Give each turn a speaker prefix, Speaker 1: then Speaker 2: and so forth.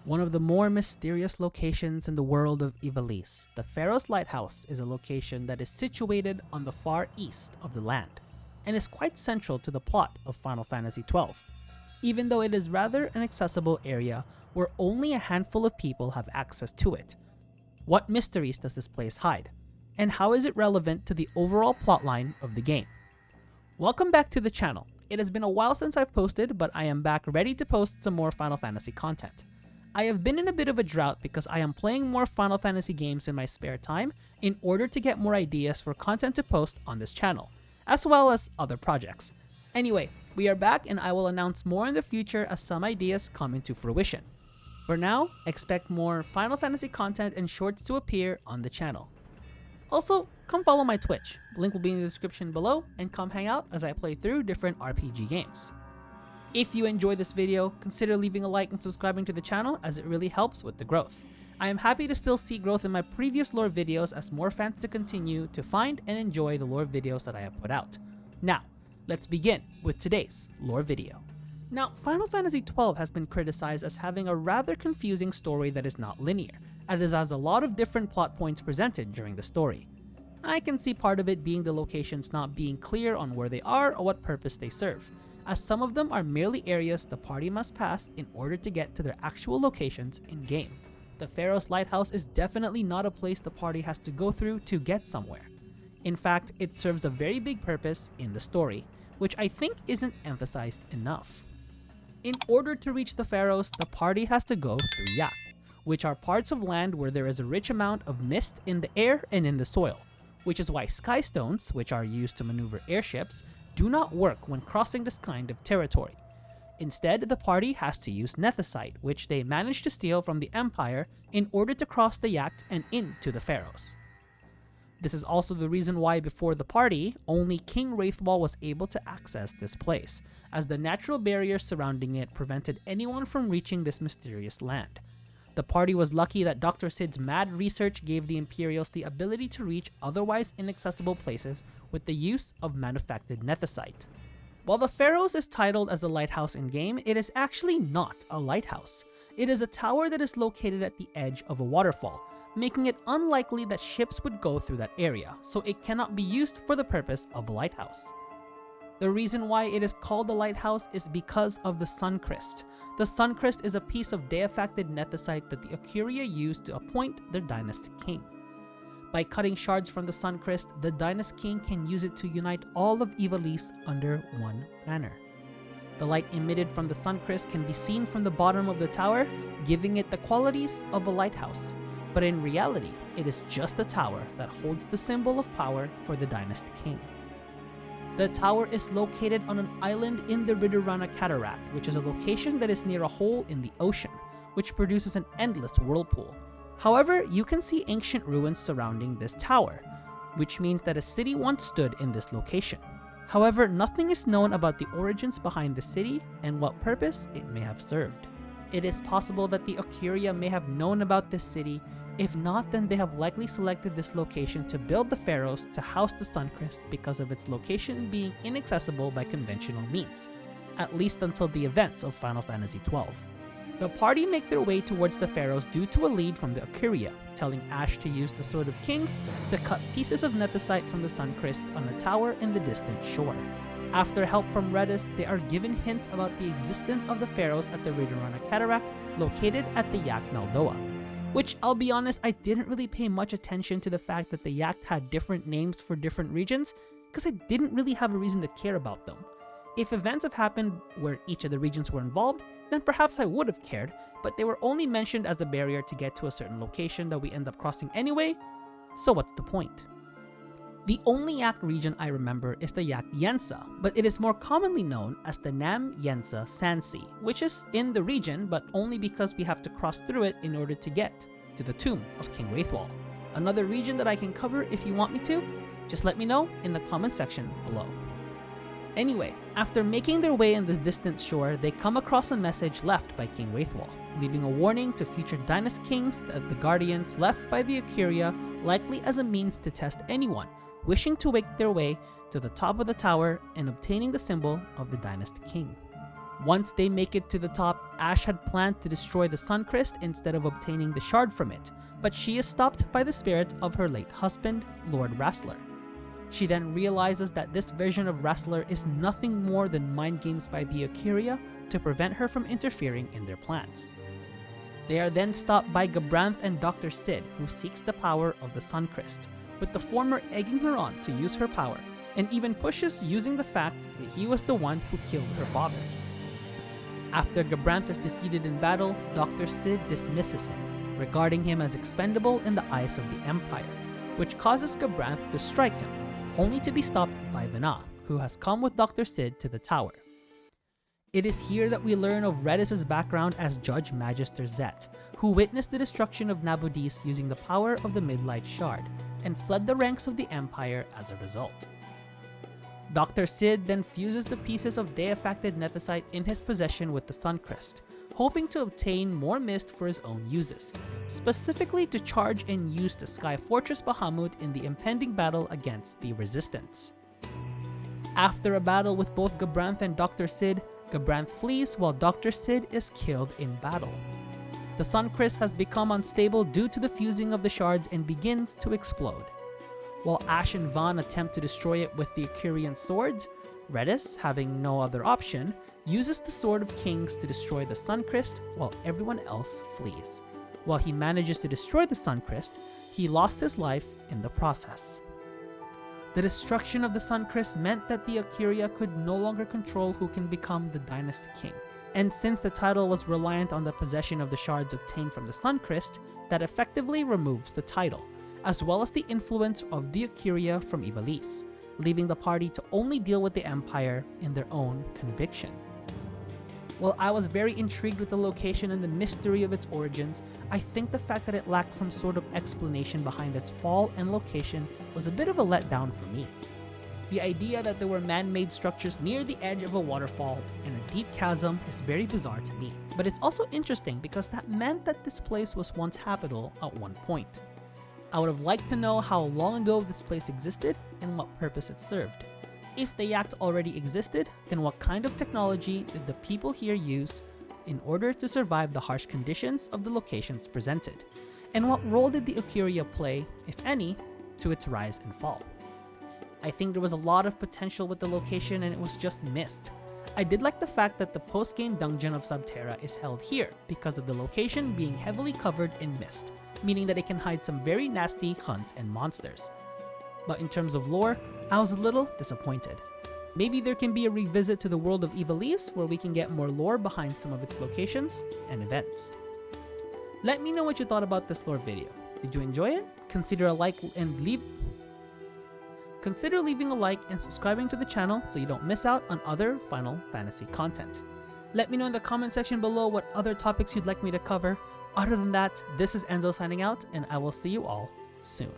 Speaker 1: One of the more mysterious locations in the world of Ivalice, the Pharos Lighthouse is a location that is situated on the far east of the land, and is quite central to the plot of Final Fantasy XII, even though it is rather an accessible area where only a handful of people have access to it. What mysteries does this place hide, and how is it relevant to the overall plotline of the game? Welcome back to the channel. It has been a while since I've posted, but I am back ready to post some more Final Fantasy content. I have been in a bit of a drought because I am playing more Final Fantasy games in my spare time in order to get more ideas for content to post on this channel, as well as other projects. Anyway, we are back and I will announce more in the future as some ideas come into fruition. For now, expect more Final Fantasy content and shorts to appear on the channel. Also, come follow my Twitch, the link will be in the description below, and come hang out as I play through different RPG games. If you enjoyed this video, consider leaving a like and subscribing to the channel as it really helps with the growth. I am happy to still see growth in my previous lore videos as more fans to continue to find and enjoy the lore videos that I have put out. Now, let's begin with today's lore video. Now, Final Fantasy XII has been criticized as having a rather confusing story that is not linear, as it has a lot of different plot points presented during the story. I can see part of it being the locations not being clear on where they are or what purpose they serve, as some of them are merely areas the party must pass in order to get to their actual locations in-game. The Pharos Lighthouse is definitely not a place the party has to go through to get somewhere. In fact, it serves a very big purpose in the story, which I think isn't emphasized enough. In order to reach the Pharos, the party has to go through Yacht, which are parts of land where there is a rich amount of mist in the air and in the soil, which is why sky stones, which are used to maneuver airships, do not work when crossing this kind of territory. Instead, the party has to use nethicite, which they managed to steal from the Empire in order to cross the Yacht and into the Pharos. This is also the reason why before the party, only King Wraithwall was able to access this place, as the natural barriers surrounding it prevented anyone from reaching this mysterious land. The party was lucky that Dr. Cid's mad research gave the Imperials the ability to reach otherwise inaccessible places with the use of manufactured nethicite. While the Pharos is titled as a lighthouse in-game, it is actually not a lighthouse. It is a tower that is located at the edge of a waterfall, making it unlikely that ships would go through that area, so it cannot be used for the purpose of a lighthouse. The reason why it is called a lighthouse is because of the Sun Crest. The Sun Crest is a piece of deifacted nethicite that the Ikuria used to appoint their dynasty king. By cutting shards from the Sun Crest, the dynasty king can use it to unite all of Ivalice under one banner. The light emitted from the Sun Crest can be seen from the bottom of the tower, giving it the qualities of a lighthouse. But in reality, it is just a tower that holds the symbol of power for the dynasty king. The tower is located on an island in the Ridurana Cataract, which is a location that is near a hole in the ocean, which produces an endless whirlpool. However, you can see ancient ruins surrounding this tower, which means that a city once stood in this location. However, nothing is known about the origins behind the city and what purpose it may have served. It is possible that the Ikuria may have known about this city. If not, then they have likely selected this location to build the Pharos to house the Suncrest because of its location being inaccessible by conventional means, at least until the events of Final Fantasy XII. The party make their way towards the Pharos due to a lead from the Ikuria, telling Ash to use the Sword of Kings to cut pieces of nethicite from the Suncrest on a tower in the distant shore. After help from Redis, they are given hints about the existence of the Pharos at the Ridurana Cataract, located at the Yacht Naldoa. Which, I'll be honest, I didn't really pay much attention to the fact that the Yacht had different names for different regions, because I didn't really have a reason to care about them. If events have happened where each of the regions were involved, then perhaps I would have cared, but they were only mentioned as a barrier to get to a certain location that we end up crossing anyway, so what's the point? The only Yacht region I remember is the Yacht Yensa, but it is more commonly known as the Nam Yensa Sansi, which is in the region, but only because we have to cross through it in order to get to the tomb of King Wraithwall. Another region that I can cover if you want me to, just let me know in the comment section below. Anyway, after making their way in the distant shore, they come across a message left by King Wraithwall, leaving a warning to future dynasty kings that the Guardians left by the Ikuria, likely as a means to test anyone wishing to make their way to the top of the tower and obtaining the symbol of the dynasty king. Once they make it to the top, Ashe had planned to destroy the Suncrest instead of obtaining the shard from it, but she is stopped by the spirit of her late husband, Lord Rassler. She then realizes that this version of Rassler is nothing more than mind games by the Ikuria to prevent her from interfering in their plans. They are then stopped by Gabranth and Dr. Sid, who seeks the power of the Suncrest, with the former egging her on to use her power, and even pushes using the fact that he was the one who killed her father. After Gabranth is defeated in battle, Dr. Sid dismisses him, regarding him as expendable in the eyes of the Empire, which causes Gabranth to strike him, only to be stopped by Vana, who has come with Dr. Sid to the tower. It is here that we learn of Redis' background as Judge Magister Zet, who witnessed the destruction of Nabudis using the power of the Midlight Shard, and fled the ranks of the Empire as a result. Dr. Sid then fuses the pieces of Deifacted Nethicite in his possession with the Suncrest, hoping to obtain more mist for his own uses, specifically to charge and use the Sky Fortress Bahamut in the impending battle against the Resistance. After a battle with both Gabranth and Dr. Sid, Gabranth flees while Dr. Sid is killed in battle. The Suncrest has become unstable due to the fusing of the shards and begins to explode. While Ashe and Vaughn attempt to destroy it with the Ikurian swords, Redis, having no other option, uses the Sword of Kings to destroy the Suncrest while everyone else flees. While he manages to destroy the Suncrest, he lost his life in the process. The destruction of the Suncrest meant that the Ikuria could no longer control who can become the Dynasty King, and since the title was reliant on the possession of the shards obtained from the Suncrest, that effectively removes the title, as well as the influence of the Ikuria from Ivalice, leaving the party to only deal with the Empire in their own conviction. While I was very intrigued with the location and the mystery of its origins, I think the fact that it lacked some sort of explanation behind its fall and location was a bit of a letdown for me. The idea that there were man-made structures near the edge of a waterfall and a deep chasm is very bizarre to me, but it's also interesting because that meant that this place was once habitable at one point. I would have liked to know how long ago this place existed and what purpose it served. If the Yacht already existed, then what kind of technology did the people here use in order to survive the harsh conditions of the locations presented? And what role did the Ikuria play, if any, to its rise and fall? I think there was a lot of potential with the location and it was just missed. I did like the fact that the post-game dungeon of Subterra is held here because of the location being heavily covered in mist, meaning that it can hide some very nasty hunt and monsters. But in terms of lore, I was a little disappointed. Maybe there can be a revisit to the world of Ivalice where we can get more lore behind some of its locations and events. Let me know what you thought about this lore video. Did you enjoy it? Consider leaving a like and subscribing to the channel so you don't miss out on other Final Fantasy content. Let me know in the comment section below what other topics you'd like me to cover. Other than that, this is Enzo signing out, and I will see you all soon.